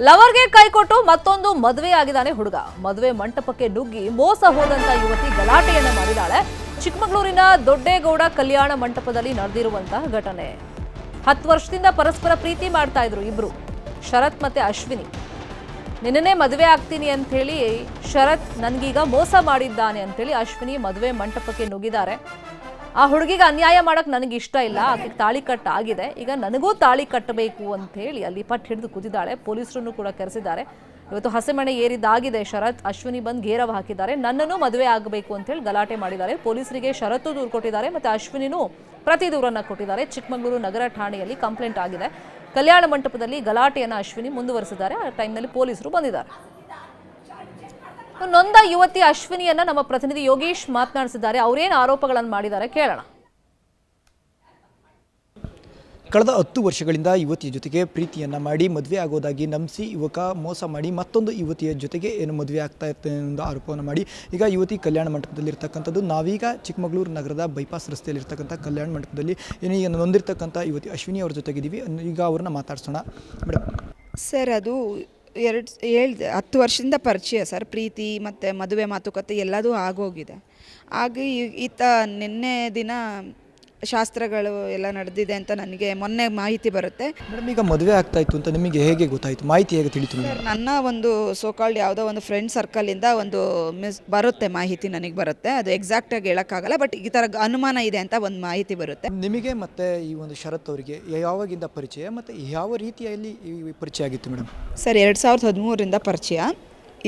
ಲವರ್ಗೆ ಕೈ ಕೊಟ್ಟು ಮತ್ತೊಂದು ಮದುವೆ ಆಗಿದ್ದಾನೆ ಹುಡುಗ. ಮದುವೆ ಮಂಟಪಕ್ಕೆ ನುಗ್ಗಿ ಮೋಸ ಹೋದಂತ ಯುವತಿ ಗಲಾಟೆಯನ್ನ ಮಾಡಿದಾಳೆ. ಚಿಕ್ಕಮಗಳೂರಿನ ದೊಡ್ಡೇಗೌಡ ಕಲ್ಯಾಣ ಮಂಟಪದಲ್ಲಿ ನಡೆದಿರುವಂತಹ ಘಟನೆ. 10 ವರ್ಷದಿಂದ ಪರಸ್ಪರ ಪ್ರೀತಿ ಮಾಡ್ತಾ ಇದ್ರು ಇಬ್ರು, ಶರತ್ ಮತ್ತೆ ಅಶ್ವಿನಿ. ನಿನ್ನೆ ಮದುವೆ ಆಗ್ತೀನಿ ಅಂತ ಹೇಳಿ ಶರತ್ ನನ್ಗೀಗ ಮೋಸ ಮಾಡಿದ್ದಾನೆ ಅಂತ ಹೇಳಿ ಅಶ್ವಿನಿ ಮದುವೆ ಮಂಟಪಕ್ಕೆ ನುಗ್ಗಿದ್ದಾರೆ. ಆ ಹುಡುಗಿಗೆ ಅನ್ಯಾಯ ಮಾಡಕ್ ನನಗೆ ಇಷ್ಟ ಇಲ್ಲ, ಆಕೆಗೆ ತಾಳಿ ಕಟ್ಟ ಆಗಿದೆ, ಈಗ ನನಗೂ ತಾಳಿ ಕಟ್ಟಬೇಕು ಅಂತ ಹೇಳಿ ಅಲ್ಲಿ ಪಟ್ಟು ಹಿಡಿದು ಕೂತಿದ್ದಾಳೆ. ಪೊಲೀಸರನ್ನು ಕೂಡ ಕರೆಸಿದ್ದಾರೆ. ಇವತ್ತು ಹಸೆಮಣೆ ಏರಿದ್ದಾಗಿದೆ. ಶರತ್ ಅಶ್ವಿನಿ ಬಂದು ಗೇರವ ಹಾಕಿದ್ದಾರೆ. ನನ್ನನ್ನು ಮದುವೆ ಆಗಬೇಕು ಅಂತ ಹೇಳಿ ಗಲಾಟೆ ಮಾಡಿದ್ದಾರೆ. ಪೊಲೀಸರಿಗೆ ಶರತ್ತು ದೂರು ಕೊಟ್ಟಿದ್ದಾರೆ, ಮತ್ತೆ ಅಶ್ವಿನಿನೂ ಪ್ರತಿ ದೂರನ್ನ ಕೊಟ್ಟಿದ್ದಾರೆ. ಚಿಕ್ಕಮಗಳೂರು ನಗರ ಠಾಣೆಯಲ್ಲಿ ಕಂಪ್ಲೇಂಟ್ ಆಗಿದೆ. ಕಲ್ಯಾಣ ಮಂಟಪದಲ್ಲಿ ಗಲಾಟೆಯನ್ನು ಅಶ್ವಿನಿ ಮುಂದುವರೆಸಿದ್ದಾರೆ. ಆ ಟೈಮ್ನಲ್ಲಿ ಪೊಲೀಸರು ಬಂದಿದ್ದಾರೆ. ನೊಂದ ಯುವತಿ ಅಶ್ವಿನಿಯನ್ನ ನಮ್ಮ ಪ್ರತಿನಿಧಿ ಯೋಗೇಶ್ ಮಾತನಾಡಿಸಿದ್ದಾರೆ. ಅವರೇನು ಆರೋಪಗಳನ್ನು ಮಾಡಿದ್ದಾರೆ ಕೇಳೋಣ. ಕಳೆದ 10 ವರ್ಷಗಳಿಂದ ಯುವತಿಯ ಜೊತೆಗೆ ಪ್ರೀತಿಯನ್ನು ಮಾಡಿ ಮದುವೆ ಆಗೋದಾಗಿ ನಂಬಿಸಿ ಯುವಕ ಮೋಸ ಮಾಡಿ ಮತ್ತೊಂದು ಯುವತಿಯ ಜೊತೆಗೆ ಏನು ಮದುವೆ ಆಗ್ತಾ ಇರ್ತದೆ ಅನ್ನೋ ಆರೋಪವನ್ನು ಮಾಡಿ ಈಗ ಯುವತಿ ಕಲ್ಯಾಣ ಮಂಟಪದಲ್ಲಿರ್ತಕ್ಕಂಥದ್ದು. ನಾವೀಗ ಚಿಕ್ಕಮಗಳೂರು ನಗರದ ಬೈಪಾಸ್ ರಸ್ತೆಯಲ್ಲಿರ್ತಕ್ಕಂಥ ಕಲ್ಯಾಣ ಮಂಟಪದಲ್ಲಿ ಏನು ಈಗ ನೊಂದಿರ್ತಕ್ಕಂಥ ಯುವತಿ ಅಶ್ವಿನಿ ಅವ್ರ ಜೊತೆಗಿದ್ದೀವಿ. ಈಗ ಅವ್ರನ್ನ ಮಾತಾಡ್ಸೋಣ. ಮೇಡಮ್ ಸರ್, ಅದು 10 ವರ್ಷದಿಂದ ಪರಿಚಯ ಸರ್. ಪ್ರೀತಿ ಮತ್ತು ಮದುವೆ ಮಾತುಕತೆ ಎಲ್ಲದೂ ಆಗೋಗಿದೆ. ಆಗ ಈತ ನಿನ್ನೆ ದಿನ ಶಾಸ್ತ್ರಗಳು ಎಲ್ಲ ನಡೆದಿದೆ ಅಂತ ನನಗೆ ಮೊನ್ನೆ ಮಾಹಿತಿ ಬರುತ್ತೆ. ಮೇಡಮ್, ಈಗ ಮದುವೆ ಆಗ್ತಾ ಇತ್ತು ಅಂತ ನಿಮಗೆ ಹೇಗೆ ಗೊತ್ತಾಯಿತು? ಮಾಹಿತಿ ಹೇಗೆ ತಿಳಿತು? ನನ್ನ ಒಂದು ಸೋಕಾಲ್ಡ್ ಯಾವುದೋ ಒಂದು ಫ್ರೆಂಡ್ ಸರ್ಕಲಿಂದ ಒಂದು ಬರುತ್ತೆ ಮಾಹಿತಿ, ನನಗೆ ಬರುತ್ತೆ. ಅದು ಎಕ್ಸಾಕ್ಟಾಗಿ ಹೇಳೋಕ್ಕಾಗಲ್ಲ, ಬಟ್ ಈ ಥರ ಅನುಮಾನ ಇದೆ ಅಂತ ಒಂದು ಮಾಹಿತಿ ಬರುತ್ತೆ. ನಿಮಗೆ ಮತ್ತು ಈ ಒಂದು ಶರತ್ ಅವರಿಗೆ ಯಾವಾಗಿಂದ ಪರಿಚಯ ಮತ್ತು ಯಾವ ರೀತಿಯಲ್ಲಿ ಈ ಪರಿಚಯ ಆಗಿತ್ತು ಮೇಡಮ್? ಸರ್, 2013ರಿಂದ ಪರಿಚಯ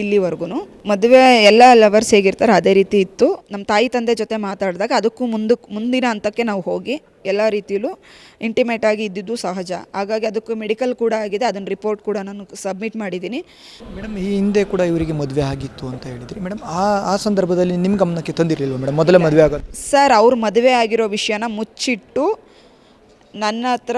ಇಲ್ಲಿವರೆಗೂ. ಮದುವೆ ಎಲ್ಲ ಲವರ್ಸ್ ಹೇಗಿರ್ತಾರೆ ಅದೇ ರೀತಿ ಇತ್ತು. ನಮ್ಮ ತಾಯಿ ತಂದೆ ಜೊತೆ ಮಾತಾಡಿದಾಗ ಅದಕ್ಕೂ ಮುಂದಿನ ಹಂತಕ್ಕೆ ನಾವು ಹೋಗಿ ಎಲ್ಲ ರೀತಿಯಲ್ಲೂ ಇಂಟಿಮೇಟ್ ಆಗಿ ಇದ್ದಿದ್ದು ಸಹಜ. ಹಾಗಾಗಿ ಅದಕ್ಕೂ ಮೆಡಿಕಲ್ ಕೂಡ ಆಗಿದೆ. ಅದನ್ನು ರಿಪೋರ್ಟ್ ಕೂಡ ನಾನು ಸಬ್ಮಿಟ್ ಮಾಡಿದ್ದೀನಿ. ಮೇಡಮ್, ಈ ಹಿಂದೆ ಕೂಡ ಇವರಿಗೆ ಮದುವೆ ಆಗಿತ್ತು ಅಂತ ಹೇಳಿದ್ರಿ ಮೇಡಮ್. ಆ ಸಂದರ್ಭದಲ್ಲಿ ನಿಮ್ಮ ಗಮನಕ್ಕೆ ತಂದಿರಲಿಲ್ಲ ಮೇಡಮ್ ಮೊದಲೇ ಮದುವೆ ಆಗೋದು? ಸರ್, ಅವ್ರು ಮದುವೆ ಆಗಿರೋ ವಿಷಯನ ಮುಚ್ಚಿಟ್ಟು ನನ್ನ ಹತ್ರ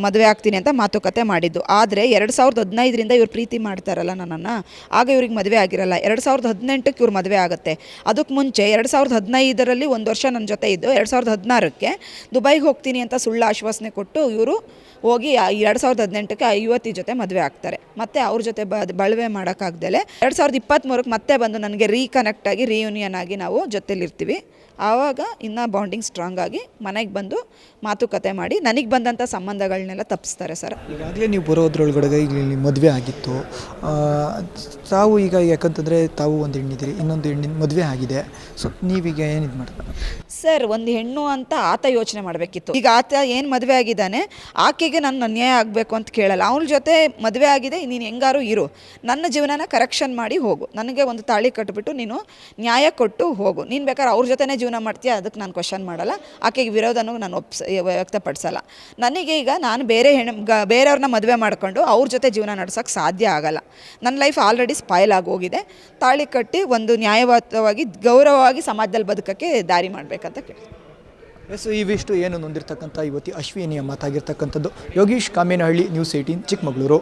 ಮದುವೆ ಆಗ್ತೀನಿ ಅಂತ ಮಾತುಕತೆ ಮಾಡಿದ್ದು. ಆದರೆ 2015ರಿಂದ ಇವ್ರು ಪ್ರೀತಿ ಮಾಡ್ತಾರಲ್ಲ ನನ್ನನ್ನು, ಆಗ ಇವ್ರಿಗೆ ಮದುವೆ ಆಗಿರಲ್ಲ. 2018ಕ್ಕೆ ಇವ್ರು ಮದುವೆ ಆಗುತ್ತೆ. ಅದಕ್ಕೆ ಮುಂಚೆ 2015ರಲ್ಲಿ 1 ವರ್ಷ ನನ್ನ ಜೊತೆ ಇದ್ದು 2016ಕ್ಕೆ ದುಬೈಗೆ ಹೋಗ್ತೀನಿ ಅಂತ ಸುಳ್ಳು ಆಶ್ವಾಸನೆ ಕೊಟ್ಟು ಇವರು ಹೋಗಿ 2018ಕ್ಕೆ ಯುವತಿ ಜೊತೆ ಮದುವೆ ಆಗ್ತಾರೆ. ಮತ್ತು ಅವ್ರ ಜೊತೆ ಬಳುವೆ ಮಾಡೋಕ್ಕಾಗ್ದಲೆ 2023ಕ್ಕೆ ಮತ್ತೆ ಬಂದು ನನಗೆ ರೀಕನೆಕ್ಟ್ ಆಗಿ ರಿಯೂನಿಯನ್ ಆಗಿ ನಾವು ಜೊತೆಲಿರ್ತೀವಿ. ಆವಾಗ ಇನ್ನೂ ಬಾಂಡಿಂಗ್ ಸ್ಟ್ರಾಂಗ್ ಆಗಿ ಮನೆಗೆ ಬಂದು ಮಾತುಕತೆ ಮಾಡಿ ನನಗೆ ಬಂದಂಥ ಸಂಬಂಧಗಳನ್ನೆಲ್ಲ ತಪ್ಪಿಸ್ತಾರೆ ಸರ್. ಈಗಾಗಲೇ ನೀವು ಬರೋದ್ರೊಳಗಡೆ ಇಲ್ಲಿ ಮದುವೆ ಆಗಿತ್ತು. ತಾವು ಈಗ ಯಾಕಂತಂದರೆ ತಾವು ಒಂದು ಹೆಣ್ಣಿದ್ದೀರಿ, ಇನ್ನೊಂದು ಹೆಣ್ಣಿನ ಮದುವೆ ಆಗಿದೆ. ಸೊ ನೀವೀಗ ಏನಿದು ಮಾಡ್ತಾರೆ ಸರ್? ಒಂದು ಹೆಣ್ಣು ಅಂತ ಆತ ಯೋಚನೆ ಮಾಡಬೇಕಿತ್ತು. ಈಗ ಆತ ಏನು ಮದುವೆ ಆಗಿದ್ದಾನೆ, ಆಕೆಗೆ ನನ್ನ ಅನ್ಯಾಯ ಆಗಬೇಕು ಅಂತ ಕೇಳಲ್ಲ. ಅವಳ ಜೊತೆ ಮದುವೆ ಆಗಿದೆ, ನೀನು ಹೆಂಗಾರು ಇರು, ನನ್ನ ಜೀವನನ ಕರೆಕ್ಷನ್ ಮಾಡಿ ಹೋಗು, ನನಗೆ ಒಂದು ತಾಳಿ ಕಟ್ಟಿಬಿಟ್ಟು ನೀನು ನ್ಯಾಯ ಕೊಟ್ಟು ಹೋಗು. ನೀನು ಬೇಕಾದ್ರೆ ಅವ್ರ ಜೊತೆನೇ ಜೀವನ ಮಾಡ್ತೀಯ, ಅದಕ್ಕೆ ನಾನು ಕ್ವಶನ್ ಮಾಡಲ್ಲ. ಆಕೆಗೆ ವಿರೋಧನೂ ನಾನು ವ್ಯಕ್ತಪಡಿಸಲ್ಲ. ನನಗೆ ಈಗ ನಾನು ಬೇರೆಯವ್ರನ್ನ ಮದುವೆ ಮಾಡ್ಕೊಂಡು ಅವ್ರ ಜೊತೆ ಜೀವನ ನಡೆಸೋಕ್ಕೆ ಸಾಧ್ಯ ಆಗಲ್ಲ. ನನ್ನ ಲೈಫ್ ಆಲ್ರೆಡಿ ಸ್ಪಾಯ್ಲ್ ಆಗೋಗಿದೆ. ತಾಳಿ ಕಟ್ಟಿ ಒಂದು ನ್ಯಾಯಯುತವಾಗಿ ಗೌರವವಾಗಿ ಸಮಾಜದಲ್ಲಿ ಬದುಕೋಕ್ಕೆ ದಾರಿ ಮಾಡಬೇಕಂತ ಕೇಳಿ. ಎಸ್, ಇವಿಷ್ಟು ಏನು ನೊಂದಿರ್ತಕ್ಕಂಥ ಯುವತಿ ಅಶ್ವಿನಿಯ ಮಾತಾಗಿರ್ತಕ್ಕಂಥದ್ದು. ಯೋಗೀಶ್ ಕಾಮೇನಹಳ್ಳಿ, ನ್ಯೂಸ್ 18 ಚಿಕ್ಕಮಗಳೂರು.